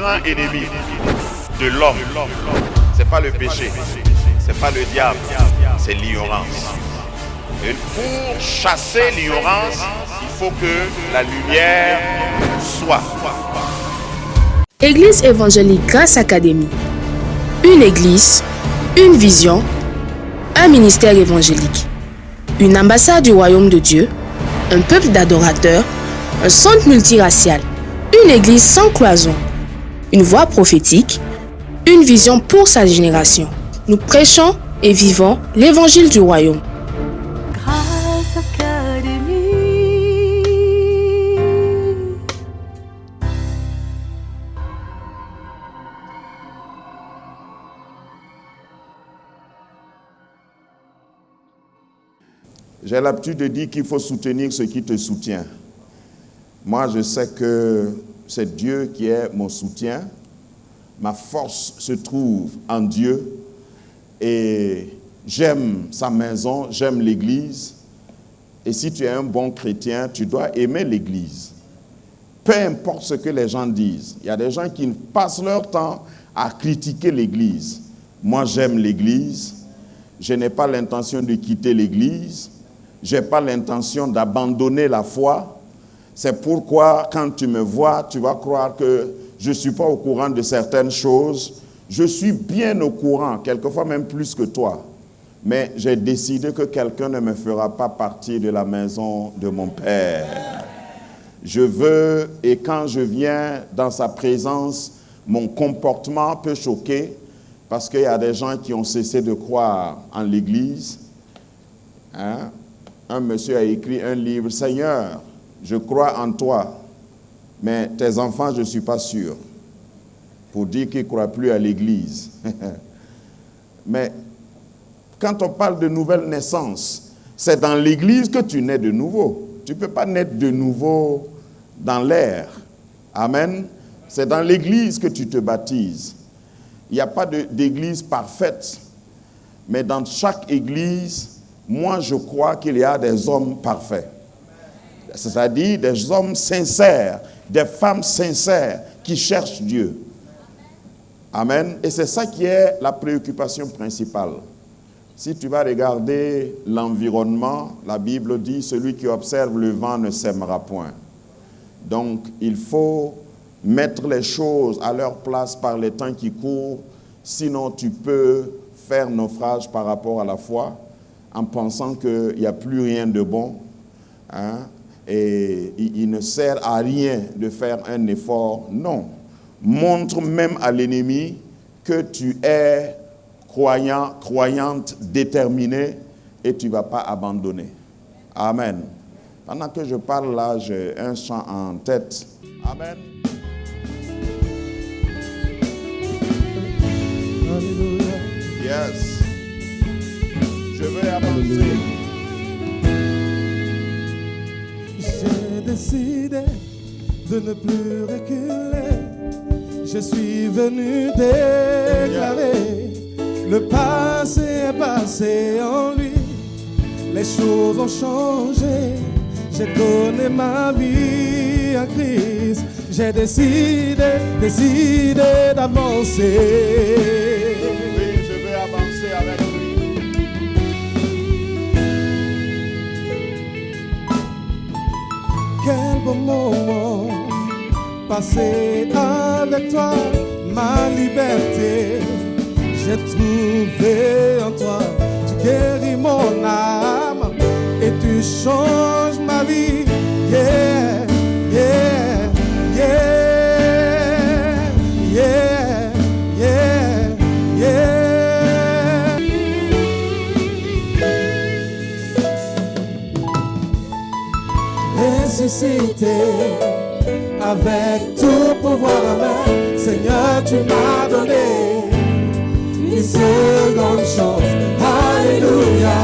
grand ennemi de l'homme, c'est pas le péché, c'est pas le diable, c'est l'ignorance. Et pour chasser l'ignorance, il faut que la lumière soit. Église évangélique Grâce Académie. Une église, une vision, un ministère évangélique. Une ambassade du royaume de Dieu, un peuple d'adorateurs, un centre multiracial, une église sans cloison, une voix prophétique, une vision pour sa génération. Nous prêchons et vivons l'évangile du royaume. Grâce Académie. J'ai l'habitude de dire qu'il faut soutenir ce qui te soutient. Moi, je sais que c'est Dieu qui est mon soutien. Ma force se trouve en Dieu. Et j'aime sa maison, j'aime l'Église. Et si tu es un bon chrétien, tu dois aimer l'Église. Peu importe ce que les gens disent. Il y a des gens qui passent leur temps à critiquer l'Église. Moi, j'aime l'Église. Je n'ai pas l'intention de quitter l'Église. Je n'ai pas l'intention d'abandonner la foi. C'est pourquoi, quand tu me vois, tu vas croire que je ne suis pas au courant de certaines choses. Je suis bien au courant, quelquefois même plus que toi. Mais j'ai décidé que quelqu'un ne me fera pas partie de la maison de mon Père. Je veux, et quand je viens dans sa présence, mon comportement peut choquer, parce qu'il y a des gens qui ont cessé de croire en l'Église. Un monsieur a écrit un livre, « Seigneur, je crois en toi, mais tes enfants, je ne suis pas sûr. » Pour dire qu'il ne croit plus à l'Église. Mais quand on parle de nouvelle naissance, c'est dans l'Église que tu nais de nouveau. Tu ne peux pas naître de nouveau dans l'air. Amen. C'est dans l'Église que tu te baptises. Il n'y a pas d'église parfaite. Mais dans chaque église, moi je crois qu'il y a des hommes parfaits. C'est-à-dire des hommes sincères, des femmes sincères qui cherchent Dieu. Amen. Et c'est ça qui est la préoccupation principale. Si tu vas regarder l'environnement, la Bible dit, celui qui observe le vent ne sèmera point. Donc, il faut mettre les choses à leur place par les temps qui courent, sinon tu peux faire naufrage par rapport à la foi, en pensant qu'il n'y a plus rien de bon, et il ne sert à rien de faire un effort. Non. Montre même à l'ennemi que tu es croyant, croyante, déterminée, et tu ne vas pas abandonner. Amen. Pendant que je parle là, j'ai un chant en tête. Amen. Alléluia. Yes. Je veux avancer. J'ai décidé de ne plus reculer. Je suis venu déclarer le passé est passé en lui. Les choses ont changé. J'ai donné ma vie à Christ. J'ai décidé d'avancer. Oui, je veux avancer avec lui. Quel beau moment passé avec toi, ma liberté. J'ai trouvé en toi, tu guéris mon âme et tu changes ma vie. Yeah, yeah, yeah, yeah, yeah, yeah. Ressuscité avec tout pouvoir en main, Seigneur, tu m'as donné une seconde chance. Alléluia,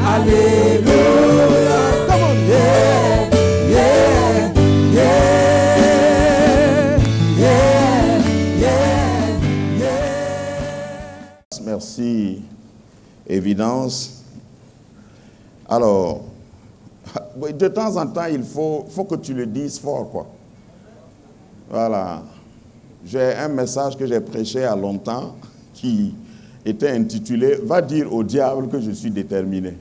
alléluia. Come on, yeah, yeah, yeah, yeah, yeah, yeah. Merci, Évidence. Alors, de temps en temps, il faut que tu le dises fort, quoi. Voilà. J'ai un message que j'ai prêché il y a longtemps qui était intitulé « Va dire au diable que je suis déterminé ».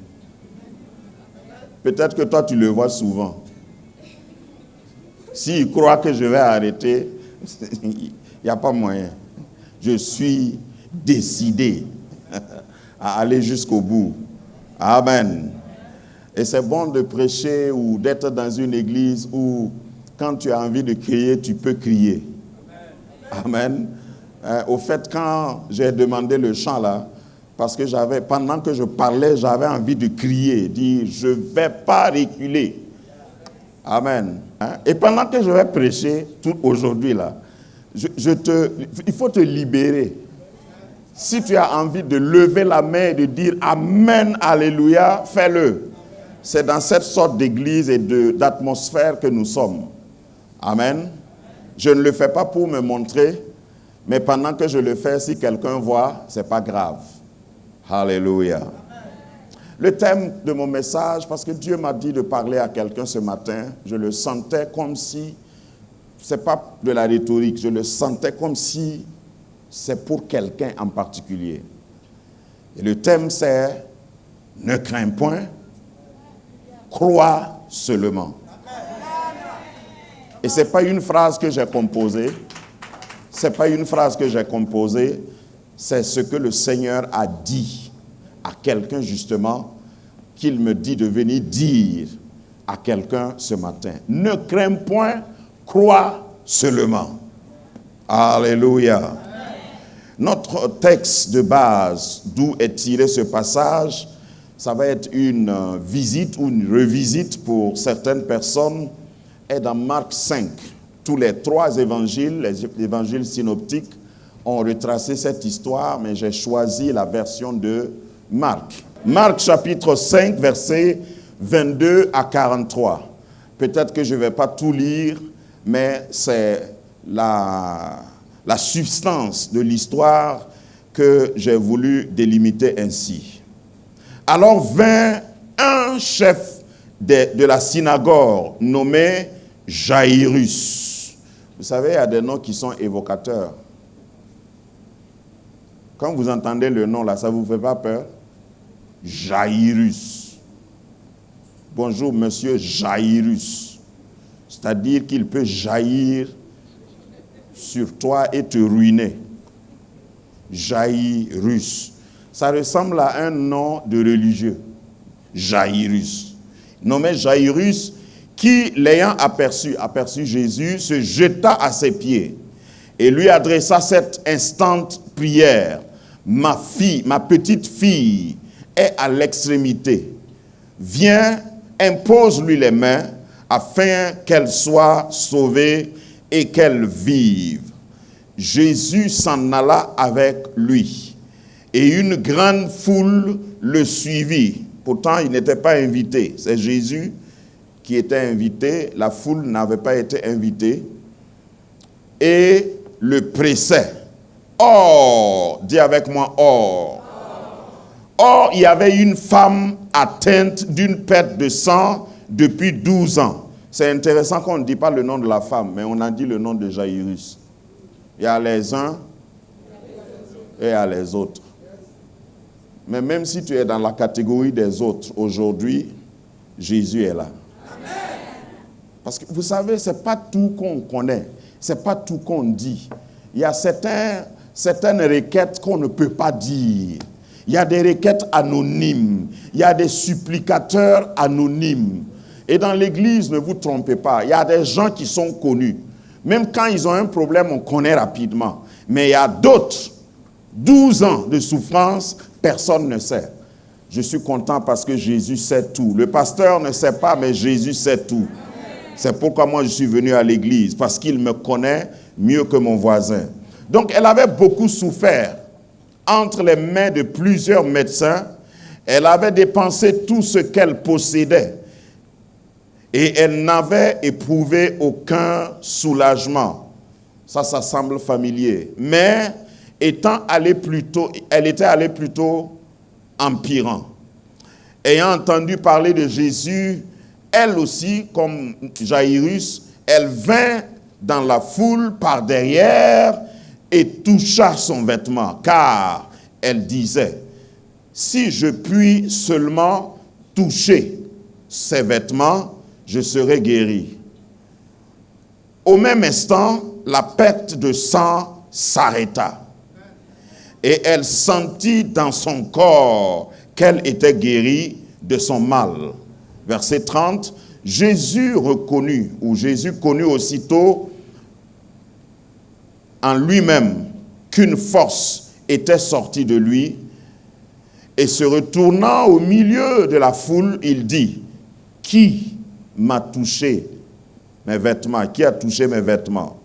Peut-être que toi, tu le vois souvent. S'il croit que je vais arrêter, il n'y a pas moyen. Je suis décidé à aller jusqu'au bout. Amen. Et c'est bon de prêcher ou d'être dans une église où, quand tu as envie de crier, tu peux crier. Amen. Au fait, quand j'ai demandé le chant là, parce que pendant que je parlais, j'avais envie de crier, dire, je ne vais pas reculer. Amen. Et pendant que je vais prêcher, tout aujourd'hui là, il faut te libérer. Si tu as envie de lever la main et de dire Amen, Alléluia, fais-le. C'est dans cette sorte d'église et d'atmosphère que nous sommes. Amen. Je ne le fais pas pour me montrer, mais pendant que je le fais, si quelqu'un voit, ce n'est pas grave. Alléluia. Le thème de mon message, parce que Dieu m'a dit de parler à quelqu'un ce matin, je le sentais comme si, ce n'est pas de la rhétorique, je le sentais comme si c'est pour quelqu'un en particulier. Et le thème c'est « Ne crains point, crois seulement ». Et ce n'est pas une phrase que j'ai composée, c'est ce que le Seigneur a dit à quelqu'un justement, qu'il me dit de venir dire à quelqu'un ce matin. Ne crains point, crois seulement. Alléluia. Notre texte de base, d'où est tiré ce passage, ça va être une visite ou une revisite pour certaines personnes, est dans Marc 5. Tous les trois évangiles, les évangiles synoptiques, ont retracé cette histoire, mais j'ai choisi la version de Marc. Marc chapitre 5, versets 22 à 43. Peut-être que je ne vais pas tout lire, mais c'est la substance de l'histoire que j'ai voulu délimiter ainsi. Alors vint un chef de la synagogue nommé Jairus. Vous savez, il y a des noms qui sont évocateurs. Quand vous entendez le nom là, ça ne vous fait pas peur? Jairus. Bonjour, monsieur Jairus. C'est-à-dire qu'il peut jaillir sur toi et te ruiner. Jairus. Ça ressemble à un nom de religieux. Jairus. Nommé Jairus, qui, l'ayant aperçu Jésus, se jeta à ses pieds et lui adressa cette instante prière. Ma petite fille est à l'extrémité. Viens, impose-lui les mains afin qu'elle soit sauvée et qu'elle vive. Jésus s'en alla avec lui et une grande foule le suivit. Pourtant, il n'était pas invité. C'est Jésus qui était invité. La foule n'avait pas été invitée. Et le pressait. Or, dis avec moi, or. Or, il y avait une femme atteinte d'une perte de sang depuis 12 ans. C'est intéressant qu'on ne dit pas le nom de la femme, mais on a dit le nom de Jairus. Il y a les uns et il y a les autres. Mais même si tu es dans la catégorie des autres, aujourd'hui, Jésus est là. Parce que vous savez, ce n'est pas tout qu'on connaît, ce n'est pas tout qu'on dit. Il y a certaines requêtes qu'on ne peut pas dire. Il y a des requêtes anonymes, il y a des supplicateurs anonymes. Et dans l'église, ne vous trompez pas, il y a des gens qui sont connus. Même quand ils ont un problème, on connaît rapidement. Mais il y a d'autres, 12 ans de souffrance, personne ne sait. Je suis content parce que Jésus sait tout. Le pasteur ne sait pas, mais Jésus sait tout. C'est pourquoi moi je suis venu à l'église, parce qu'il me connaît mieux que mon voisin. Donc elle avait beaucoup souffert entre les mains de plusieurs médecins. Elle avait dépensé tout ce qu'elle possédait. Et elle n'avait éprouvé aucun soulagement. Ça semble familier. Mais elle était allée plutôt empirant. Ayant entendu parler de Jésus, elle aussi, comme Jairus, elle vint dans la foule par derrière et toucha son vêtement, car elle disait, si je puis seulement toucher ses vêtements, je serai guéri. Au même instant, la perte de sang s'arrêta. Et elle sentit dans son corps qu'elle était guérie de son mal. Verset 30, Jésus connut aussitôt en lui-même qu'une force était sortie de lui, et se retournant au milieu de la foule, il dit, qui m'a touché mes vêtements? Qui a touché mes vêtements?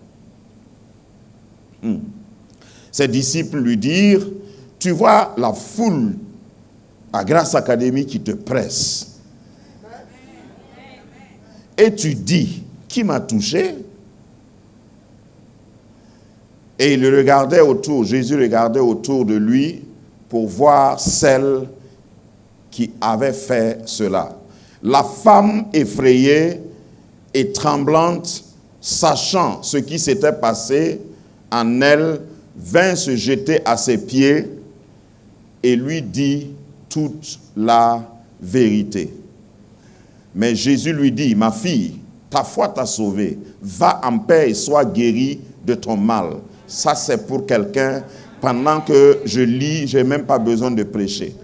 Ses disciples lui dirent, tu vois la foule à Grâce Académie qui te presse. Et tu dis, qui m'a touché? Et il regardait autour, Jésus regardait autour de lui pour voir celle qui avait fait cela. La femme effrayée et tremblante, sachant ce qui s'était passé en elle, vint se jeter à ses pieds et lui dit toute la vérité. Mais Jésus lui dit, ma fille, ta foi t'a sauvée, va en paix et sois guérie de ton mal. Ça, c'est pour quelqu'un, pendant que je lis, je n'ai même pas besoin de prêcher.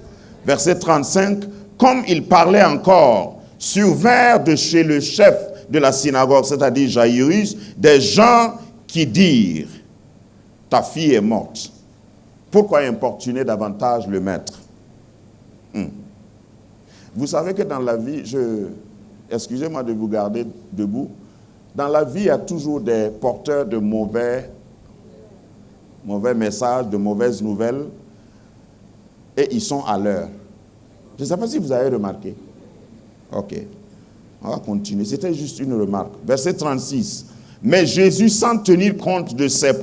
Verset 35, comme il parlait encore, survinrent de chez le chef de la synagogue, c'est-à-dire Jaïrus, des gens qui dirent, ta fille est morte. Pourquoi importuner davantage le maître? Vous savez que dans la vie, excusez-moi de vous garder debout, dans la vie, il y a toujours des porteurs de mauvais messages, de mauvaises nouvelles, et ils sont à l'heure. Je ne sais pas si vous avez remarqué. Ok, on va continuer. C'était juste une remarque. Verset 36. Mais Jésus, sans tenir compte de ses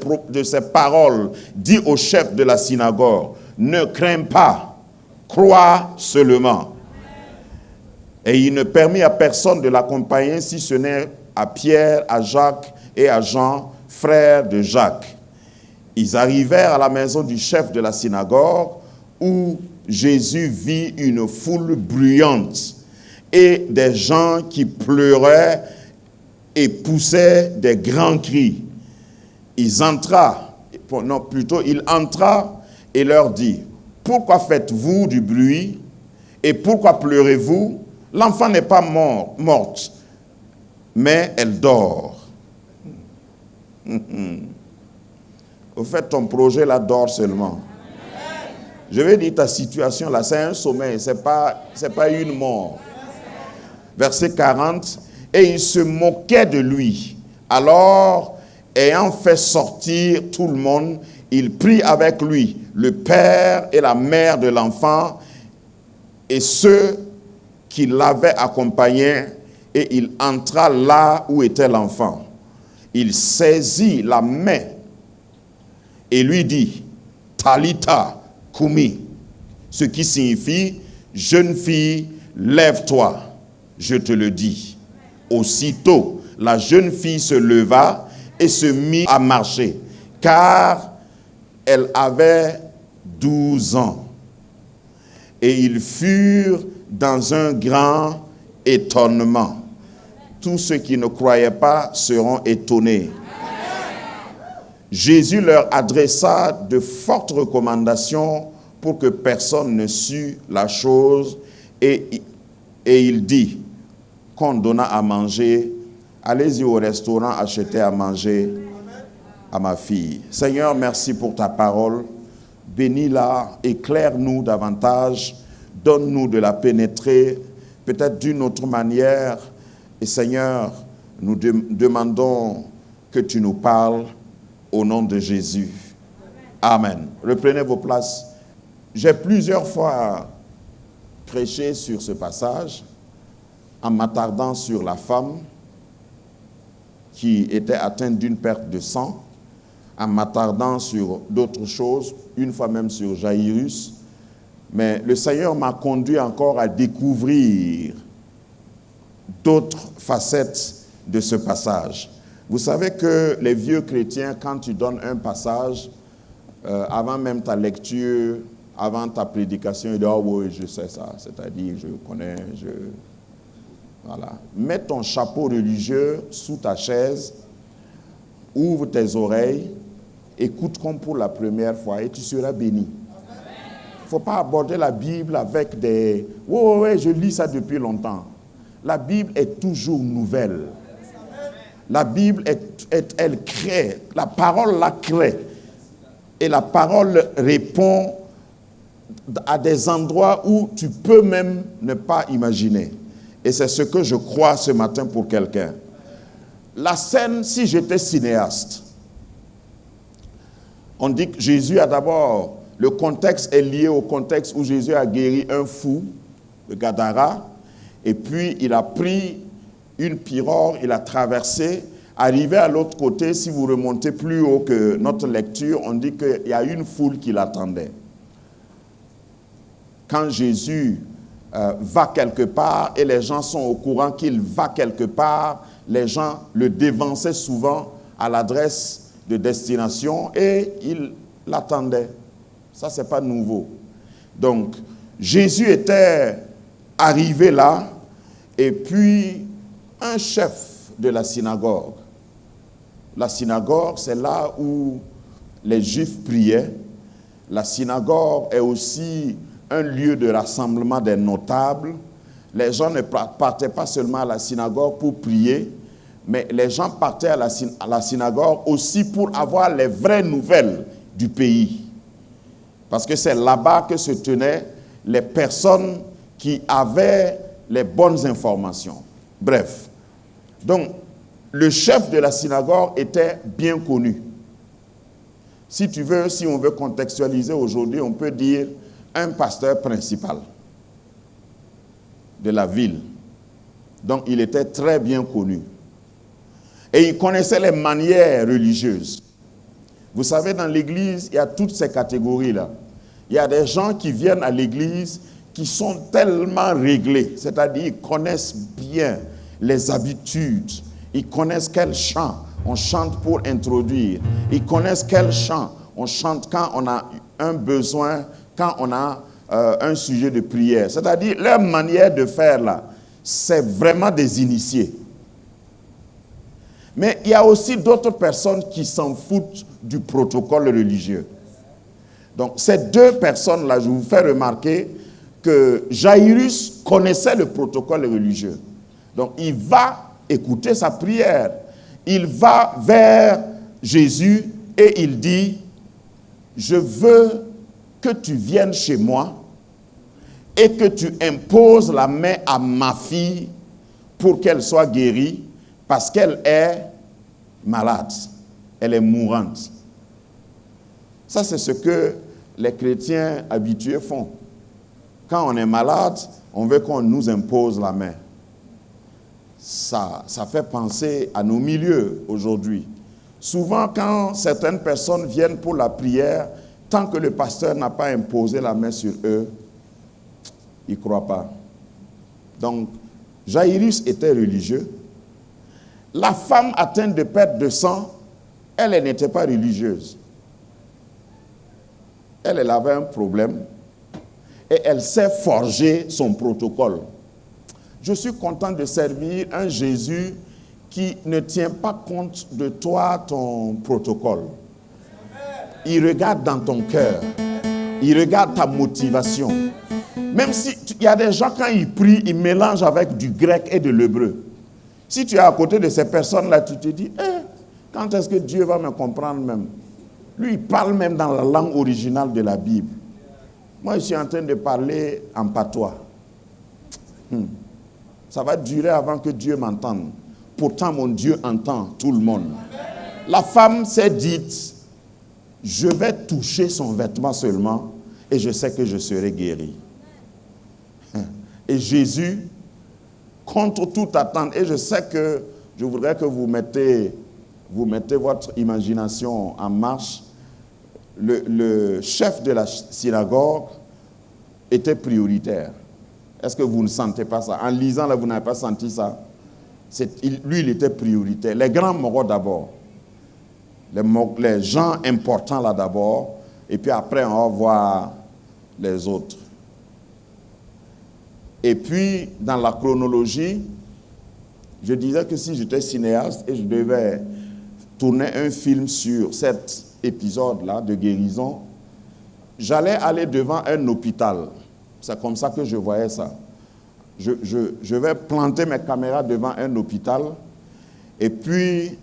paroles, dit au chef de la synagogue, ne crains pas, crois seulement. Et il ne permit à personne de l'accompagner, si ce n'est à Pierre, à Jacques et à Jean, frères de Jacques. Ils arrivèrent à la maison du chef de la synagogue, où Jésus vit une foule bruyante et des gens qui pleuraient et poussaient des grands cris. Il entra et leur dit, pourquoi faites-vous du bruit et pourquoi pleurez-vous? L'enfant n'est pas morte, mais elle dort. Au fait, ton projet là dort seulement. Je vais dire ta situation là, c'est un sommeil, c'est pas une mort. Verset 40, et il se moquait de lui. Alors, ayant fait sortir tout le monde, il prit avec lui le père et la mère de l'enfant et ceux qui l'avaient accompagné, et il entra là où était l'enfant. Il saisit la main et lui dit, Talita Kumi, ce qui signifie, jeune fille, lève-toi, je te le dis. Aussitôt, la jeune fille se leva et se mit à marcher, car elle avait 12 ans. Et ils furent dans un grand étonnement. Tous ceux qui ne croyaient pas seront étonnés. Jésus leur adressa de fortes recommandations pour que personne ne sût la chose, et il dit qu'on donna à manger, allez-y au restaurant, achetez à manger à ma fille. Seigneur, merci pour ta parole, bénis-la, éclaire-nous davantage, donne-nous de la pénétrer, peut-être d'une autre manière, et Seigneur, nous demandons que tu nous parles au nom de Jésus. Amen. Reprenez vos places. J'ai plusieurs fois prêché sur ce passage en m'attardant sur la femme qui était atteinte d'une perte de sang, en m'attardant sur d'autres choses, une fois même sur Jaïrus. Mais le Seigneur m'a conduit encore à découvrir d'autres facettes de ce passage. Vous savez que les vieux chrétiens, quand tu donnes un passage, avant même ta lecture, avant ta prédication, ils disent « Ah oui, je sais ça », c'est-à-dire je connais, Voilà. Mets ton chapeau religieux sous ta chaise, ouvre tes oreilles, écoute comme pour la première fois et tu seras béni. Il ne faut pas aborder la Bible avec des « Ouais, je lis ça depuis longtemps ». La Bible est toujours nouvelle. La Bible, elle crée, la parole la crée. Et la parole répond à des endroits où tu peux même ne pas imaginer. Et c'est ce que je crois ce matin pour quelqu'un. La scène, si j'étais cinéaste, on dit que Jésus a d'abord, le contexte est lié au contexte où Jésus a guéri un fou, le Gadara, et puis il a pris une pirogue, il a traversé. Arrivé à l'autre côté, si vous remontez plus haut que notre lecture, on dit qu'il y a une foule qui l'attendait. Quand Jésus va quelque part et les gens sont au courant qu'il va quelque part, les gens le dévançaient souvent à l'adresse de destination et ils l'attendaient. Ça, ce n'est pas nouveau. Donc, Jésus était arrivé là et puis un chef de la synagogue. La synagogue, c'est là où les Juifs priaient. La synagogue est aussi un lieu de rassemblement des notables. Les gens ne partaient pas seulement à la synagogue pour prier, mais les gens partaient à la synagogue aussi pour avoir les vraies nouvelles du pays. Parce que c'est là-bas que se tenaient les personnes qui avaient les bonnes informations. Bref. Donc, le chef de la synagogue était bien connu. Si on veut contextualiser aujourd'hui, on peut dire un pasteur principal de la ville. Donc, il était très bien connu. Et il connaissait les manières religieuses. Vous savez, dans l'église, il y a toutes ces catégories-là. Il y a des gens qui viennent à l'église qui sont tellement réglés, c'est-à-dire ils connaissent bien les habitudes. Ils connaissent quel chant on chante pour introduire. Ils connaissent quel chant on chante quand on a un besoin, quand on a un sujet de prière. C'est-à-dire, leur manière de faire là, c'est vraiment des initiés. Mais il y a aussi d'autres personnes qui s'en foutent du protocole religieux. Donc, ces deux personnes-là, je vous fais remarquer que Jairus connaissait le protocole religieux. Donc, il va écouter sa prière. Il va vers Jésus et il dit, je veux que tu viennes chez moi et que tu imposes la main à ma fille pour qu'elle soit guérie parce qu'elle est malade, elle est mourante. Ça, c'est ce que les chrétiens habitués font. Quand on est malade, on veut qu'on nous impose la main. Ça fait penser à nos milieux aujourd'hui. Souvent, quand certaines personnes viennent pour la prière, tant que le pasteur n'a pas imposé la main sur eux, ils ne croient pas. Donc, Jairus était religieux. La femme atteinte de perte de sang, elle n'était pas religieuse. Elle avait un problème et elle s'est forgé son protocole. Je suis content de servir un Jésus qui ne tient pas compte de toi, ton protocole. Il regarde dans ton cœur. Il regarde ta motivation. Même si il y a des gens, quand ils prient, ils mélangent avec du grec et de l'hébreu. Si tu es à côté de ces personnes-là, tu te dis, quand est-ce que Dieu va me comprendre même? Lui, il parle même dans la langue originale de la Bible. Moi, je suis en train de parler en patois. Ça va durer avant que Dieu m'entende. Pourtant, mon Dieu entend tout le monde. La femme s'est dite, je vais toucher son vêtement seulement et je sais que je serai guéri. Et Jésus, contre toute attente, et je sais que je voudrais que vous mettez votre imagination en marche. Le chef de la synagogue était prioritaire. Est-ce que vous ne sentez pas ça? En lisant là, vous n'avez pas senti ça? Lui, il était prioritaire. Les grands mourront d'abord. Les gens importants là d'abord. Et puis après, on va voir les autres. Et puis, dans la chronologie, je disais que si j'étais cinéaste et je devais tourner un film sur cet épisode-là de guérison, j'allais aller devant un hôpital. C'est comme ça que je voyais ça. Je vais planter mes caméras devant un hôpital et puis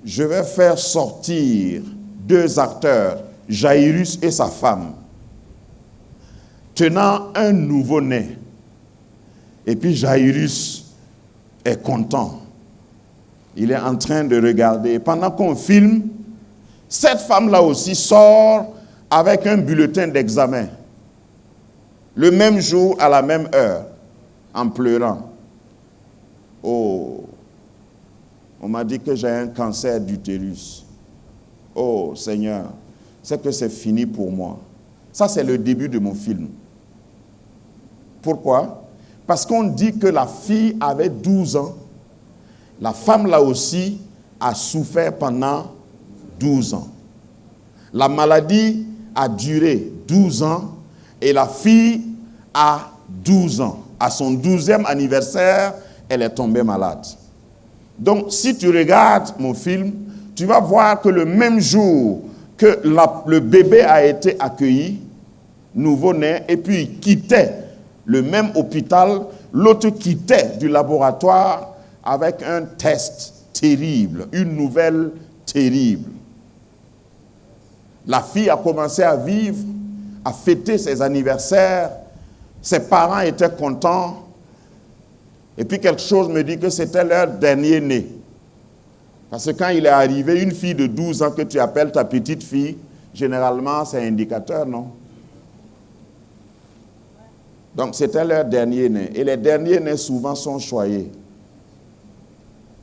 je vais faire sortir 2 acteurs, Jairus et sa femme, tenant un nouveau-né. Et puis Jairus est content. Il est en train de regarder. Et pendant qu'on filme, cette femme-là aussi sort avec un bulletin d'examen. Le même jour, à la même heure, en pleurant. Oh, on m'a dit que j'ai un cancer d'utérus. Oh Seigneur, c'est que c'est fini pour moi. Ça, c'est le début de mon film. Pourquoi? Parce qu'on dit que la fille avait 12 ans. La femme, là aussi, a souffert pendant 12 ans. La maladie a duré 12 ans et la fille a 12 ans. À son 12e anniversaire, elle est tombée malade. Donc, si tu regardes mon film, tu vas voir que le même jour que le bébé a été accueilli, nouveau-né, et puis il quittait le même hôpital, l'autre quittait du laboratoire avec un test terrible, une nouvelle terrible. La fille a commencé à vivre, à fêter ses anniversaires, ses parents étaient contents, et puis quelque chose me dit que c'était leur dernier né. Parce que quand il est arrivé, une fille de 12 ans que tu appelles ta petite fille, généralement c'est indicateur, non? Donc c'était leur dernier né. Et les derniers nés souvent sont choyés.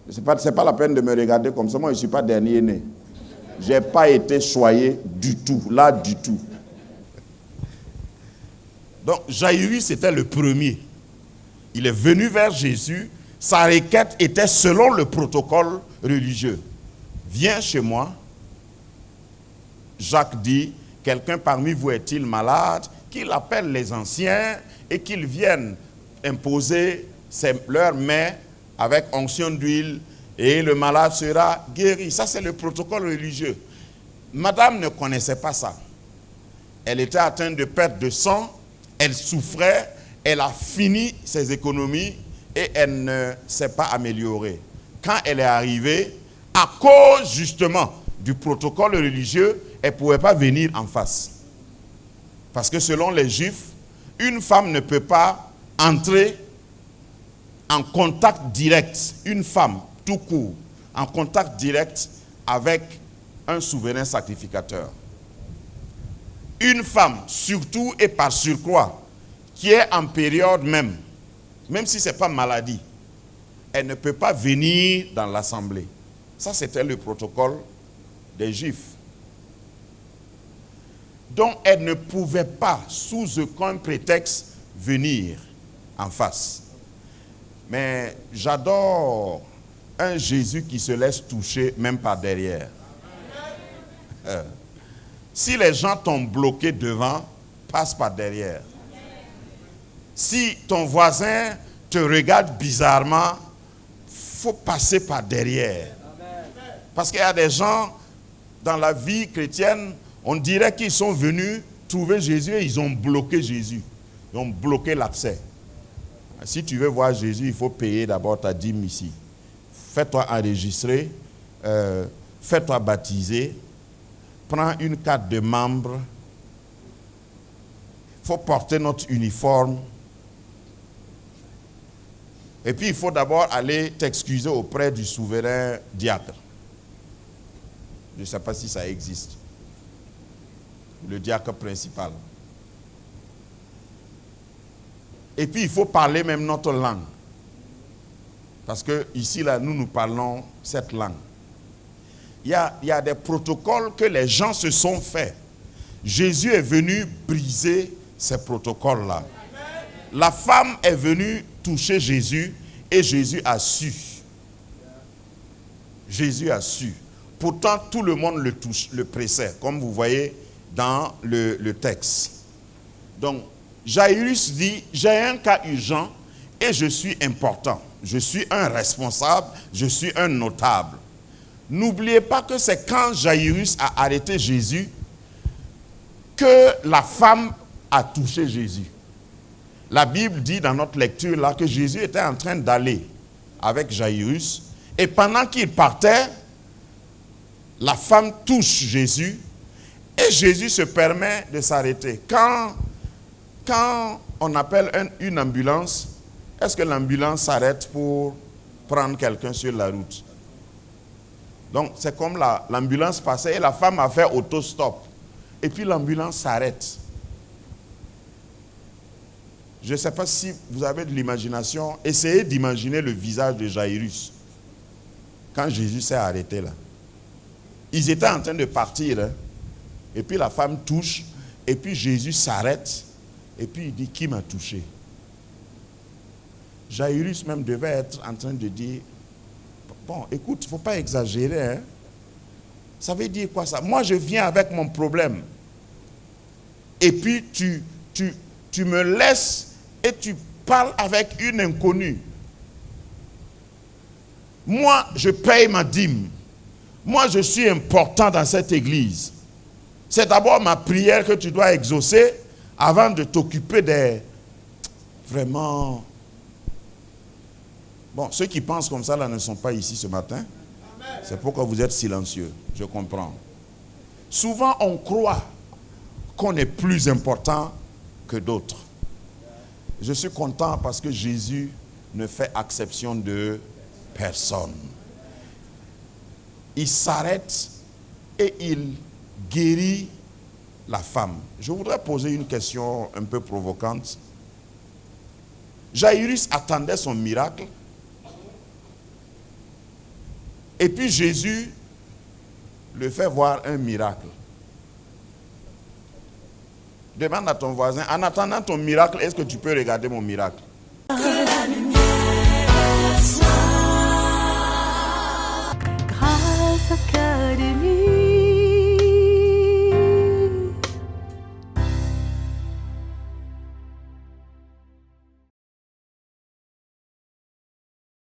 Ce n'est pas la peine de me regarder comme ça. Moi, je ne suis pas dernier né. Je n'ai pas été choyé du tout. Là, du tout. Donc, Jairus était le premier. Il est venu vers Jésus. Sa requête était selon le protocole religieux. Viens chez moi. Jacques dit, quelqu'un parmi vous est-il malade? Qu'il appelle les anciens et qu'ils viennent imposer leurs mains avec onction d'huile et le malade sera guéri. Ça, c'est le protocole religieux. Madame ne connaissait pas ça. Elle était atteinte de perte de sang, elle souffrait, elle a fini ses économies et elle ne s'est pas améliorée. Quand elle est arrivée, à cause justement du protocole religieux, elle ne pouvait pas venir en face. Parce que selon les Juifs, une femme ne peut pas entrer en contact direct, une femme tout court, en contact direct avec un souverain sacrificateur. Une femme, surtout et par surcroît, qui est en période même si ce n'est pas maladie, elle ne peut pas venir dans l'assemblée. Ça, c'était le protocole des Juifs. Donc, elle ne pouvait pas, sous aucun prétexte, venir en face. Mais j'adore un Jésus qui se laisse toucher même par derrière. Si les gens t'ont bloqué devant, passe par derrière. Si ton voisin te regarde bizarrement, il faut passer par derrière. Parce qu'il y a des gens dans la vie chrétienne, on dirait qu'ils sont venus trouver Jésus et ils ont bloqué Jésus. Ils ont bloqué l'accès. Si tu veux voir Jésus, il faut payer d'abord ta dîme ici. Fais-toi enregistrer, fais-toi baptiser, prends une carte de membre, il faut porter notre uniforme. Et puis il faut d'abord aller t'excuser auprès du souverain diacre. Je ne sais pas si ça existe. Le diacre principal. Et puis il faut parler même notre langue. Parce que ici, là, nous parlons cette langue. Il y a des protocoles que les gens se sont faits. Jésus est venu briser ces protocoles-là. La femme est venue toucher Jésus et Jésus a su Jésus a su. Pourtant, tout le monde le pressait, comme vous voyez dans le texte. Donc, Jairus dit, j'ai un cas urgent et je suis important. Je suis un responsable, je suis un notable. N'oubliez pas que c'est quand Jairus a arrêté Jésus que la femme a touché Jésus. La Bible dit dans notre lecture là que Jésus était en train d'aller avec Jairus et pendant qu'il partait, la femme touche Jésus et Jésus se permet de s'arrêter. Quand on appelle une ambulance, est-ce que l'ambulance s'arrête pour prendre quelqu'un sur la route? Donc c'est comme l'ambulance passait et la femme a fait auto-stop. Et puis l'ambulance s'arrête. Je ne sais pas si vous avez de l'imagination. Essayez d'imaginer le visage de Jairus quand Jésus s'est arrêté là. Ils étaient en train de partir. Hein, et puis la femme touche. Et puis Jésus s'arrête. Et puis il dit, qui m'a touché? Jairus même devait être en train de dire, bon, écoute, il ne faut pas exagérer. Hein. Ça veut dire quoi ça? Moi, je viens avec mon problème. Et puis tu me laisses et tu parles avec une inconnue. Moi, je paye ma dîme. Moi, je suis important dans cette église. C'est d'abord ma prière que tu dois exaucer avant de t'occuper des... Vraiment... Bon, ceux qui pensent comme ça là ne sont pas ici ce matin. C'est pourquoi vous êtes silencieux. Je comprends. Souvent, on croit qu'on est plus important que d'autres. Je suis content parce que Jésus ne fait exception de personne. Il s'arrête et il guérit la femme. Je voudrais poser une question un peu provocante. Jairus attendait son miracle. Et puis Jésus le fait voir un miracle. Demande à ton voisin, en attendant ton miracle, est-ce que tu peux regarder mon miracle? Grâce Académie.